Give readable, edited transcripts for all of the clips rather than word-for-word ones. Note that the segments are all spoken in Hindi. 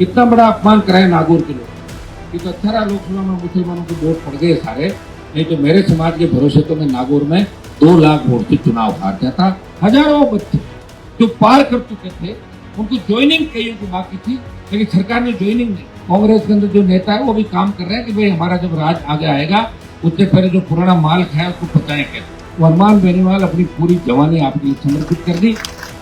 कितना बड़ा अपमान कराए नागौर के लोग। ये तो अच्छा रहा लोकसभा में मुसलमानों को वोट पड़ गए सारे, नहीं तो मेरे समाज के भरोसे तो मैं नागौर में 2 लाख वोट से चुनाव हार जाता। हजारों बच्चे जो पार कर चुके थे उनको ज्वाइनिंग कईयों की बाकी थी, लेकिन सरकार ने ज्वाइनिंग नहीं। कांग्रेस के अंदर जो नेता है वो भी काम कर रहे हैं कि भाई हमारा जब राज आगे आएगा उससे पहले जो पुराना माल खाया उसको पचाएं कैसे। वो हनुमान बेनीवाल अपनी पूरी जवानी आपके लिए समर्पित कर दी।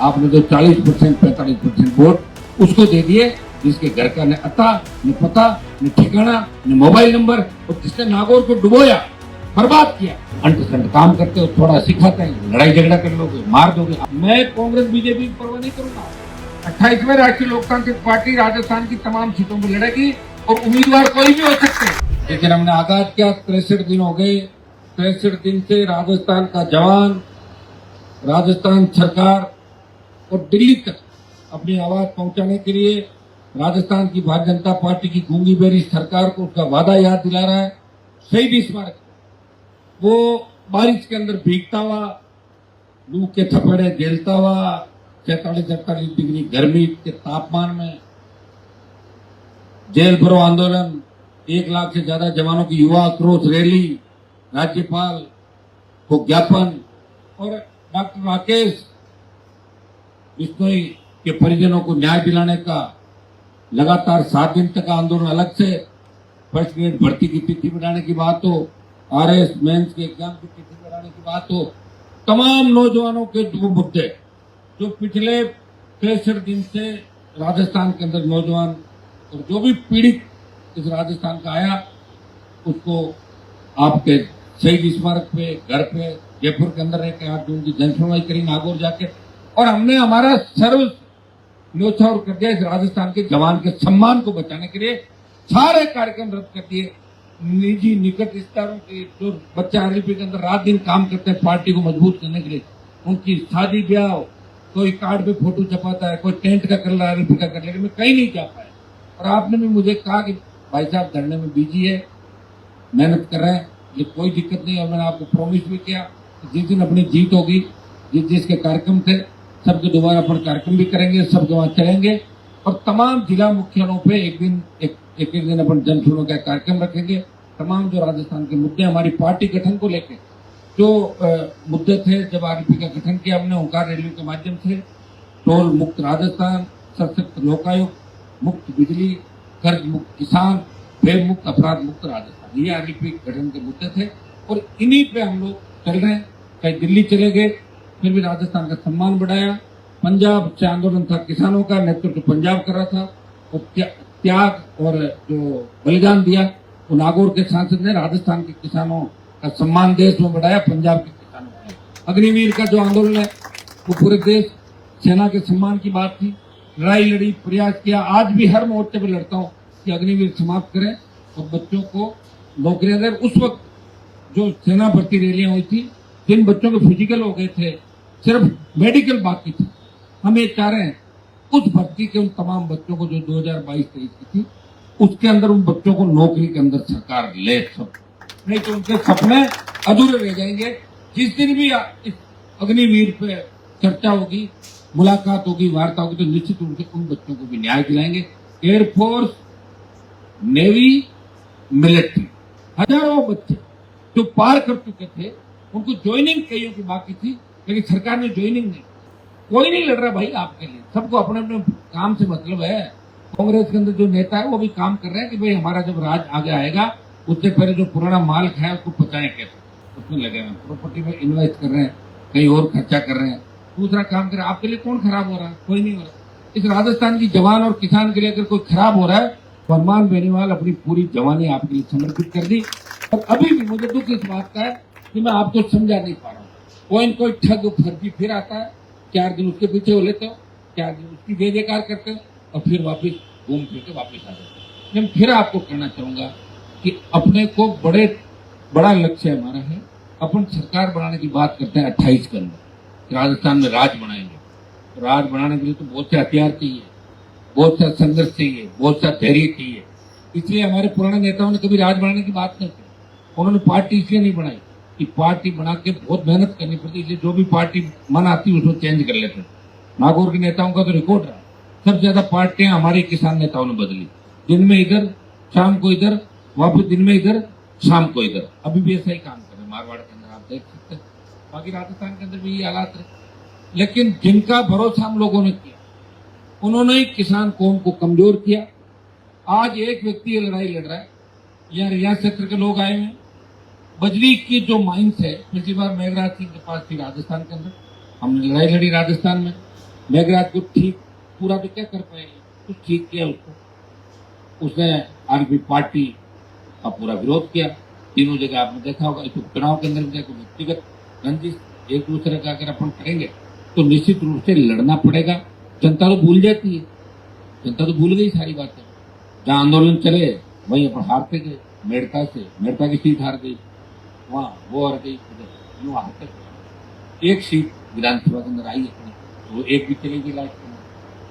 आपने जो 40% 45% वोट उसको दे दिए, जिसके घर का न अता न पता न ठिकाना न मोबाइल नंबर, और जिसने नागौर को डुबोया, बर्बाद किया। अंट काम करते हो, थोड़ा सिखाते हैं, लड़ाई झगड़ा कर लोगे, मार दोगे। मैं कांग्रेस बीजेपी की परवाह नहीं करूंगा। 28वें राष्ट्रीय लोकतांत्रिक पार्टी राजस्थान की तमाम सीटों पर लड़ेगी और उम्मीदवार कोई भी हो सकते हैं। लेकिन हमने आगाज किया, 63 दिन हो गए। 63 दिन से राजस्थान का जवान, राजस्थान सरकार और दिल्ली तक अपनी आवाज पहुंचाने के लिए राजस्थान की भारतीय जनता पार्टी की गूंगी बेरी सरकार को उसका वादा याद दिला रहा है। शहीद स्मारक वो बारिश के अंदर भीगता हुआ, लू के थपड़े झेलता हुआ, 43-48 डिग्री गर्मी के तापमान में जेल भरो आंदोलन, 1 लाख से ज्यादा जवानों की युवा आक्रोश रैली, राज्यपाल को ज्ञापन और डॉक्टर राकेश बिश्नोई के परिजनों को न्याय दिलाने का लगातार 7 दिन तक आंदोलन, अलग से फर्स्ट ग्रेड भर्ती की तिथि बढ़ाने की बात हो, आरएस मेंस के एग्जाम की तिथि बढ़ाने की बात हो, तमाम नौजवानों के दो मुद्दे जो पिछले 63 दिन से राजस्थान के अंदर नौजवान और जो भी पीड़ित इस राजस्थान का आया, उसको आपके शहीद स्मारक पे, घर पे, जयपुर के अंदर रहकर 8 जून की जनसुनवाई करी नागौर जाके, और हमने हमारा सर्व न्योछावर कर दिया। इस राजस्थान के जवान के सम्मान को बचाने के लिए सारे कार्यक्रम रद्द कर दिए। निजी निकट रिश्तेदारों के जो बच्चे आरएलपी के अंदर रात दिन काम करते हैं पार्टी को मजबूत करने के लिए, उनकी शादी ब्याह, कोई कार्ड पे फोटो छपाता है, कोई टेंट का कर रहा है, आरएलपी का कर, लेकिन मैं कहीं नहीं जा पाया। और आपने भी मुझे कहा कि भाई साहब धरने में बिजी है, मेहनत कर रहे हैं, ये कोई दिक्कत नहीं। और मैंने आपको प्रॉमिस भी किया कि जिस दिन अपनी जीत होगी, जिसके कार्यक्रम थे सबके दोबारा अपन कार्यक्रम भी करेंगे, सबके वहां चलेंगे और तमाम जिला मुख्यालयों पे एक दिन अपन जनसुनवाई का कार्यक्रम रखेंगे। तमाम जो राजस्थान के मुद्दे, हमारी पार्टी गठन को लेकर जो मुद्दे थे, जब आरएलपी का गठन किया हमने ओंकार रेलवे के माध्यम से, टोल मुक्त राजस्थान, सशक्त लोकायुक्त, मुक्त बिजली, कर्ज मुक्त किसान, भय मुक्त, अपराध मुक्त राजस्थान, ये आरएलपी गठन के मुद्दे थे और इन्हीं पे हम लोग चल रहे हैं। कहीं दिल्ली चले गए, फिर भी राजस्थान का सम्मान बढ़ाया। पंजाब से आंदोलन था, किसानों का नेतृत्व पंजाब कर रहा था, और त्याग और जो बलिदान दिया वो नागौर के सांसद ने राजस्थान के किसानों का सम्मान देश में बढ़ाया, पंजाब के किसानों का। अग्निवीर का जो आंदोलन है वो पूरे देश सेना के सम्मान की बात थी, लड़ाई लड़ी, प्रयास किया। आज भी हर मोर्चे पर लड़ता हूँ कि अग्निवीर समाप्त करें और बच्चों को नौकरियां दें। उस वक्त जो सेना भर्ती रैलियां हुई थी, जिन बच्चों के फिजिकल हो गए थे, सिर्फ मेडिकल बाकी थी, हम ये चाह रहे हैं उस भर्ती के उन तमाम बच्चों को जो 2022-23 की थी, उसके अंदर उन बच्चों को नौकरी के अंदर सरकार ले सब, नहीं तो उनके सपने अधूरे रह जाएंगे। जिस दिन भी इस अग्निवीर पे चर्चा होगी, मुलाकात होगी, वार्ता होगी, तो निश्चित रूप से उन बच्चों को भी न्याय दिलाएंगे। एयरफोर्स, नेवी, मिलिट्री, हजारों बच्चे जो पार कर चुके थे, उनको ज्वाइनिंग कईयों की बाकी थी, लेकिन सरकार ने ज्वाइनिंग नहीं। कोई नहीं लड़ रहा भाई आपके लिए, सबको अपने अपने काम से मतलब है। कांग्रेस के अंदर जो नेता है वो भी काम कर रहे हैं कि भाई हमारा जब राज आगे आएगा उससे पहले जो पुराना माल खाया उसको पचाएं कैसे, उसमें लगे हुए, प्रॉपर्टी में इन्वेस्ट कर रहे हैं, कहीं और खर्चा कर रहे हैं, दूसरा काम कर रहे हैं। आपके लिए कौन खराब हो रहा है? कोई नहीं हो रहा। इस राजस्थान की जवान और किसान के लिए अगर कोई खराब हो रहा है तो हनुमान बेनीवाल अपनी पूरी जवानी आपके लिए समर्पित कर दी। और अभी भी मुझे दुख इस बात का है कि मैं आपको समझा नहीं पा रहा हूँ। कोई न कोई ठग फर्जी फिर आता है, 4 दिन उसके पीछे हो लेते हो, 4 दिन उसकी जय जयकार करते हो और फिर वापिस घूम फिर के वापिस आ जाते हो। मैं फिर आपको कहना चाहूंगा कि अपने को बड़ा लक्ष्य हमारा है। अपन सरकार बनाने की बात करते हैं 28 के अंदर, राजस्थान में राज बनाएंगे। राज बनाने के लिए तो बहुत से हथियार चाहिए, बहुत सा संघर्ष चाहिए, बहुत सा धैर्य चाहिए। इसलिए हमारे पुराने नेताओं ने कभी राज बनाने की बात नहीं की। उन्होंने पार्टी इसलिए नहीं बनाई कि पार्टी बना के बहुत मेहनत करनी पड़ती, इसलिए जो भी पार्टी मन आती उसको चेंज कर लेते। नागौर के नेताओं का तो रिकॉर्ड रहा, सबसे ज्यादा पार्टियां हमारे किसान नेताओं ने बदली। दिन में इधर, शाम को इधर, वापस दिन में इधर, शाम को इधर। अभी भी ऐसा ही काम कर रहे हैं मारवाड़ के अंदर, आप देख सकते हैं। बाकी राजस्थान के अंदर भी ये हालात रहे। लेकिन जिनका भरोसा हम लोगों ने किया, उन्होंने ही किसान कौम को कमजोर किया। आज एक व्यक्ति ये लड़ाई लड़ रहा है, यहाँ रियासत क्षेत्र के लोग आए हैं। बजरी की जो माइंस है, पिछली बार मेघराज सिंह के पास थी राजस्थान के अंदर, हमने लड़ाई लड़ी राजस्थान में। मेघराज को ठीक पूरा तो क्या कर पाए, कुछ ठीक किया उसको। उसने आरपी पार्टी का पूरा विरोध किया। तीनों जगह आपने देखा होगा। तो चुनाव के अंदर व्यक्तिगत रंजिश एक दूसरे का अगर अपन करेंगे तो निश्चित रूप से लड़ना पड़ेगा। जनता तो भूल जाती है, जनता तो भूल गई सारी बातें। जहां आंदोलन चले वहीं अपन हारते गए। मेड़ता की सीट हार गई, वहां वो हार गई, यूं हारते गए। एक सीट विधानसभा के अंदर आई अपनी, वो एक भी चलेगी लाइफ में,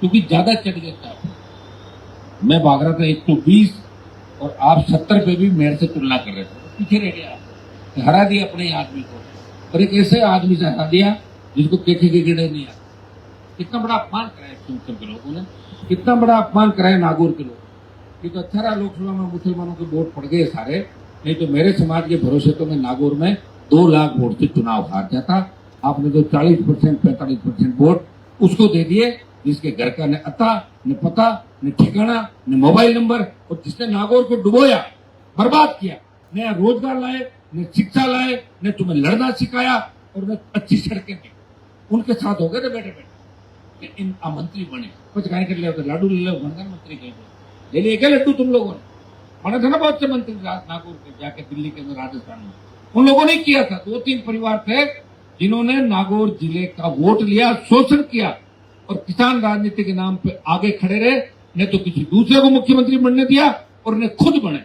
क्योंकि ज्यादा चढ़ गया था। मैं भाग रहा था 120 और आप 70 पे भी मेरे से तुलना कर रहे थे, पीछे रह गया। हरा दिया अपने आदमी को, और एक ऐसे आदमी से हरा दिया जिसको केके के गिड़े नहीं आते। कितना बड़ा अपमान कराया सिंहसर के लोगों ने, कितना बड़ा अपमान कराया नागौर के लोग। ये तो अच्छा रहा लोकसभा में मुसलमानों के वोट पड़ गए सारे, नहीं तो मेरे समाज के भरोसे तो मैं नागौर में 2 लाख वोट से चुनाव हार जाता। आपने जो 40% 45% वोट उसको दे दिए, जिसके घर का न अता, न पता, न ठिकाना, न मोबाइल नंबर, और जिसने नागौर को डुबोया, बर्बाद किया। न रोजगार लाए, न शिक्षा लाए, न तुम्हें लड़ना सिखाया, और न अच्छी सड़कें दी। उनके साथ हो गए थे बैठे बैठे कि इन मंत्री बने। कुछ गाय कर ले लाडू ले लो, बनकर मंत्री कह ले लिए क्या लड्डू तुम लोगों ने? बने थे ना बहुत से मंत्री नागौर के, जाके दिल्ली के अंदर, राजस्थान में। उन लोगों ने किया था। 2-3 परिवार थे जिन्होंने नागौर जिले का वोट लिया, शोषण किया, और किसान राजनीति के नाम पे आगे खड़े रहे। ने तो किसी दूसरे को मुख्यमंत्री बनने दिया और ने खुद बने।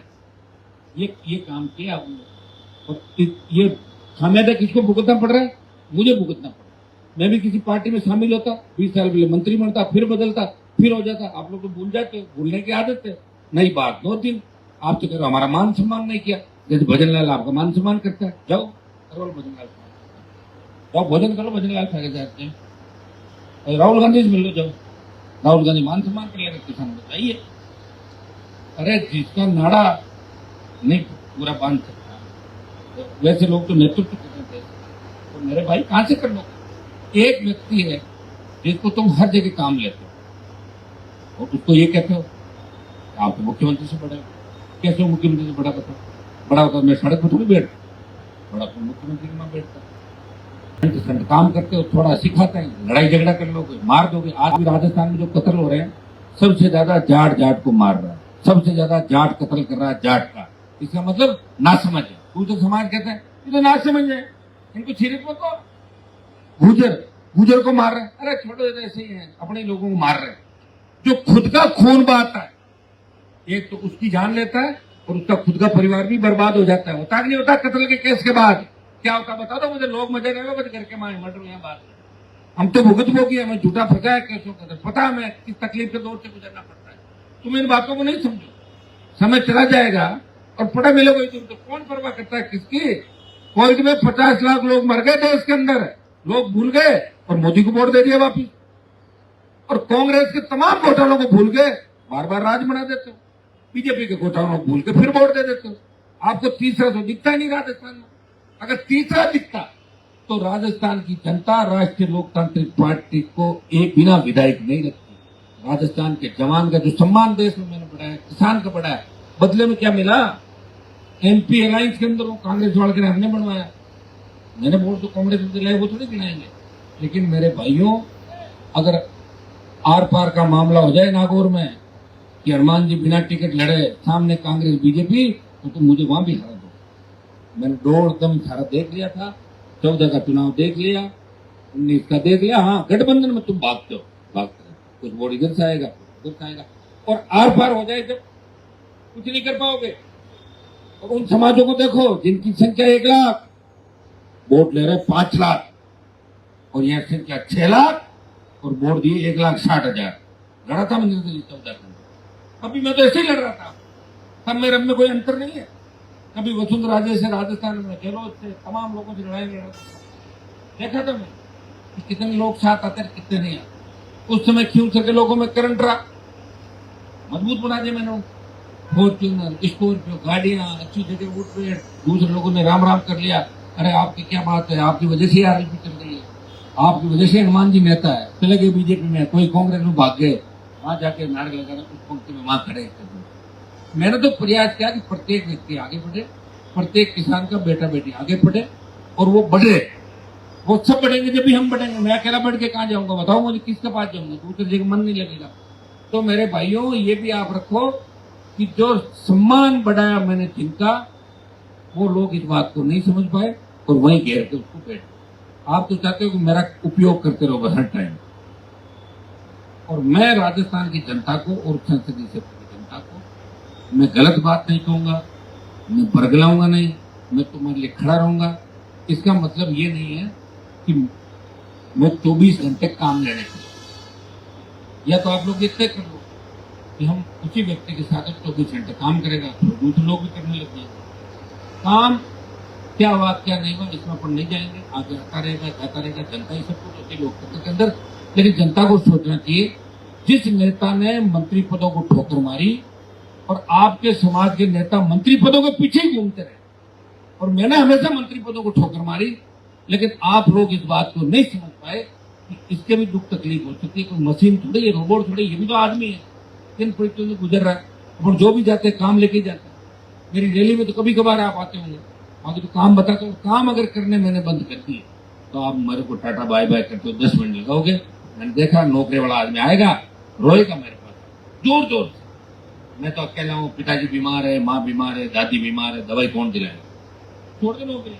ये काम किया और ये खामियाजा किसको भुगतना पड़ रहा है? मुझे भुगतना पड़ रहा है। मैं भी किसी पार्टी में शामिल होता, 20 साल पहले मंत्री बनता, फिर बदलता, फिर हो जाता। आप लोग तो भूल जाते हो, भूलने की आदत है। नई बात 2 दिन आप तो करो हमारा मान सम्मान नहीं किया। जैसे भजन लाल आपका मान सम्मान करता है, जाओ करो भजन लाल, जाओ भोजन करो भजन लाल खा जाते हैं। और राहुल गांधी से मिल लो, जाओ राहुल गांधी मान सम्मान कर लेगा, किसान बताइए। अरे जिसका नाड़ा नहीं पूरा बांध सकता, वैसे लोग तो नेतृत्व करते हैं। तो मेरे भाई कहां से कर लो? एक व्यक्ति है जिसको तुम हर जगह काम लेते हो, और उसको ये कहते हो आप तो मुख्यमंत्री से बड़े हो। कैसे मुख्यमंत्री से बड़ा बताओ? बड़ा होता मैं सड़क पर थोड़ी बैठ, बड़ा तो मुख्यमंत्री के वहां बैठता। काम करते हो, थोड़ा सिखाते हैं, लड़ाई झगड़ा कर लोगे, मार दोगे। आज भी राजस्थान में जो कत्ल हो रहे हैं, सबसे ज्यादा जाट को मार रहा है, सबसे ज्यादा जाट कत्ल कर रहा है जाट का। इसका मतलब ना समझ है। दूसरे समाज कहते हैं ये तो ना समझ है, इनको छीरत मत को। गुजर को मार रहे हैं, अरे छोटे ऐसे ही है, अपने लोगों को मार रहे हैं। जो खुद का खून बहाता है, एक तो उसकी जान लेता है और उसका खुद का परिवार भी बर्बाद हो जाता है। होता नहीं होता? कत्ल के केस के बाद क्या होता बता दो मुझे। लोग मजे रहेगा बस घर के माए मर्डर यहाँ बात। हम तो भुगत भोगी, हमें झूठा फंसा है केसों का, पता हमें किस तकलीफ के दौर से गुजरना पड़ता है। तुम इन बातों को नहीं समझो। समय चला जाएगा और पड़ा मिलोगे तुम तो कौन परवाह करता है किसकी? कोविड में 50 लाख लोग मर गए देश के अंदर, लोग भूल गए और मोदी को वोट दे दिया वापिस। और कांग्रेस के तमाम घोटालों को भूल गए, बार बार राज बना देते हो। बीजेपी के घोटालों को भूल के फिर वोट दे देते हो। आपको तीसरा तो दिखता ही नहीं राजस्थान में। अगर तीसरा दिखता तो राजस्थान की जनता राष्ट्रीय लोकतांत्रिक पार्टी को एक बिना विधायक नहीं रखती। राजस्थान के जवान का जो सम्मान देश में मैंने बढ़ाया, किसान का बढ़ाया, बदले में क्या मिला? एमपी अलायंस के अंदर वो कांग्रेस वाले के हमने बनवाया। मैंने वोट तो कांग्रेस में दिलाए, वो थोड़ी गिनाएंगे। लेकिन मेरे भाइयों, अगर आर पार का मामला हो जाए नागौर में कि हनुमान जी बिना टिकट लड़े, सामने कांग्रेस बीजेपी, तो मुझे वहां भी हरा दो। मैंने दौड़ सारा देख लिया था, 14 का चुनाव देख लिया, 19 का देख लिया। हाँ, गठबंधन में तुम भागते हो, कुछ वोट इधर से आएगा, उधर से आएगा, और आर पार हो जाए जब कुछ नहीं कर पाओगे। और उन समाजों को देखो जिनकी संख्या 1 लाख, वोट ले रहे 5 लाख, और यह संख्या 6 लाख, और वोट दिए 1,60,000। लड़ा था मैंने 14 घंटे। अभी मैं तो ऐसे ही लड़ रहा था, सब मेरे में कोई अंतर नहीं है। कभी वसुंधरा से राजस्थान में, गहलोत से, तमाम लोगों से लड़ाई लड़ रहा था। देखा था मैं कि कितने लोग साथ आते कितने नहीं आते। उस समय क्यों के लोगों में करंट रहा, मजबूत बना दिया मैंने उनको। फॉर्च्यूनर, स्कॉर्पियो गाड़ियां अच्छी जगह उठ रही है, दूसरे लोगों ने राम राम कर लिया। अरे आपकी क्या बात है, आपकी वजह से आरएलपी चल रही है, आपकी वजह से हनुमान जी नेता है, चले गए बीजेपी में, कोई कांग्रेस में भाग गए, वहां जाके नारे लगाना, उस पंक्ति में वहां खड़े। मैंने तो प्रयास किया कि प्रत्येक व्यक्ति आगे बढ़े, प्रत्येक किसान का बेटा बेटी आगे बढ़े और वो बढ़े। वो सब बढ़ेंगे जब भी हम बढ़ेंगे। मैं अकेला बढ़ के कहां जाऊंगा, बताओ मुझे, किसके पास जाऊंगा, दूसरी जगह मन नहीं लगेगा। तो मेरे भाइयों, ये भी आप रखो कि जो सम्मान बढ़ाया मैंने जिनका, वो लोग इस बात को नहीं समझ पाए और वहीं घेर के उसको बैठ। आप तो चाहते हो कि मेरा उपयोग करते रहो हर टाइम, और मैं राजस्थान की जनता को और संसदीय क्षेत्र की जनता को मैं गलत बात नहीं कहूंगा, मैं बरगलाऊंगा नहीं, मैं तुम्हारे लिए खड़ा रहूंगा। इसका मतलब ये नहीं है कि मैं 24 घंटे काम लेने को, या तो आप लोग ये तय कर लो कि हम उसी व्यक्ति के साथ 24 घंटे काम करेगा, तो दूसरे लोग भी करने लग जाएंगे। काम क्या हुआ क्या नहीं हुआ इसमें अपन नहीं जाएंगे, आगे आता रहेगा जाता रहेगा, जनता ही सब कुछ होती है लोकतंत्र के अंदर। लेकिन जनता को सोचना चाहिए, जिस नेता ने मंत्री पदों को ठोकर मारी और आपके समाज के नेता मंत्री पदों के पीछे ही घूमते रहे, और मैंने हमेशा मंत्री पदों को ठोकर मारी, लेकिन आप लोग इस बात को नहीं समझ पाए कि इसके भी दुख तकलीफ हो सकती है। कोई मशीन थोड़ी है, रोबोट थोड़ी, ये भी तो आदमी है, किन परिस्थितियों से गुजर रहा है। और जो भी जाते काम लेके जाते हैं। मेरी रैली में तो कभी कभार आप आते होंगे, आगे तो काम बताते हो, काम अगर करने मैंने बंद कर दिए तो आप मेरे को टाटा बाय बाय करते हो 10 मिनट लगाओगे। मैंने देखा नौकरी वाला आदमी आएगा, रोएगा मेरे पास जोर जोर से, मैं तो अकेला हूँ, पिताजी बीमार है, माँ बीमार है, दादी बीमार है, दवाई कौन दिलाएगा, छोड़ दे नौकरी,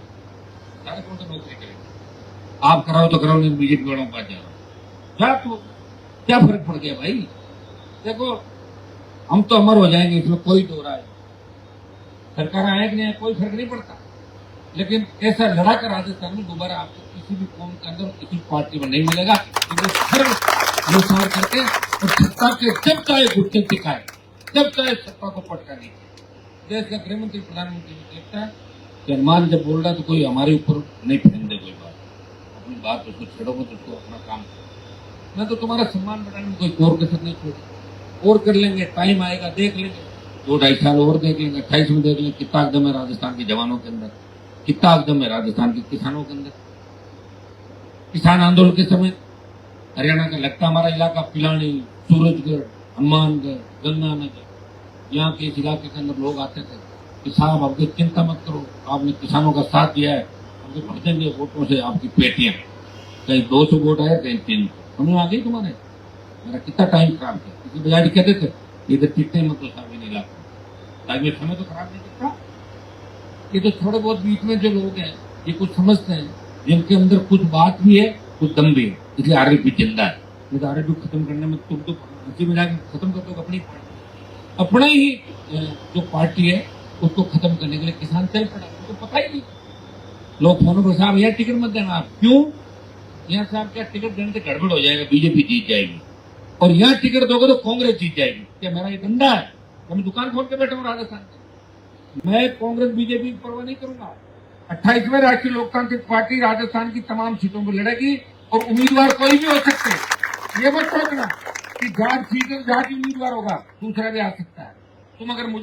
सारे कौन सा नौकरी करेगा। आप कराओ तो कराओ, नहीं बीजेपी वालों के पास जा रहा हूँ, तो क्या फर्क पड़ गया भाई। देखो हम तो अमर हो जाएंगे, इसमें कोई दो राय, सरकार आए कि नहीं कोई फर्क नहीं पड़ता, लेकिन ऐसा लड़ा कर राजस्थान में दोबारा आपको किसी भी कौम के अंदर किसी पार्टी में नहीं मिलेगा। अनुसार करके और सत्ता के जब चाहे घुटने टिकाए, जब चाहे सत्ता को पटका नहीं। देश का गृह मंत्री प्रधानमंत्री को देखता है कि हनुमान जब बोल रहा है तो कोई हमारे ऊपर नहीं फेंक दे, कोई बात अपनी बात उसको छेड़ोगे तो उसको अपना काम करो। मैं तो तुम्हारा सम्मान बढ़ाने में कोई कोर कसर नहीं छोड़ी, और कर लेंगे, टाइम आएगा देख लेंगे, 2-2.5 साल और देख लेंगे, 28 में देख लेंगे कितना एकदम है राजस्थान के जवानों के अंदर, कितना एकदम है राजस्थान के किसानों के अंदर। किसान आंदोलन के समय हरियाणा का लगता हमारा इलाका पिलानी, सूरजगढ़, हनुमानगढ़, गंगानगर, यहाँ के इस इलाके के अंदर लोग आते थे कि साहब आपकी चिंता मत करो, आपने किसानों का साथ दिया है, आपके भर देंगे वोटों से आपकी पेटियां, कहीं 200 वोट आए कहीं 300, समझ आ गई तुम्हारे। मेरा कितना टाइम खराब किया, किसी बजाय कहते थे इधर चिट्टे मत तो साहब इन इलाकों, ताकि समय तो खराब नहीं करता। ये तो थोड़े बहुत बीच में जो लोग हैं ये कुछ समझते हैं, जिनके अंदर कुछ बात भी है कुछ दम भी है, इसलिए आरएलपी जिंदा है। नहीं तो आरएलपी खत्म करने में तुम तो हंसी में जाकर खत्म कर दो अपनी पार्टी, अपना ही जो पार्टी है उसको खत्म करने के लिए किसान चल पड़ा, उनको पता ही नहीं। लोग फोन पर साहब यहाँ टिकट मत देना, आप क्यों, यहाँ साहब क्या टिकट देने से गड़बड़ हो जाएगा, बीजेपी जीत जाएगी, और यहाँ टिकट दोगे तो कांग्रेस जीत जाएगी। क्या मेरा ये धंधा है, मैं दुकान खोल के बैठा हूँ राजस्थान में, मैं कांग्रेस बीजेपी की परवाह नहीं करूंगा। 28वें राष्ट्रीय लोकतांत्रिक पार्टी राजस्थान की तमाम सीटों पर लड़ेगी और उम्मीदवार कोई भी हो सकते। ये मत सोचना कि जाट सीट जाट उम्मीदवार होगा, दूसरा भी आ सकता है। तुम अगर मुझे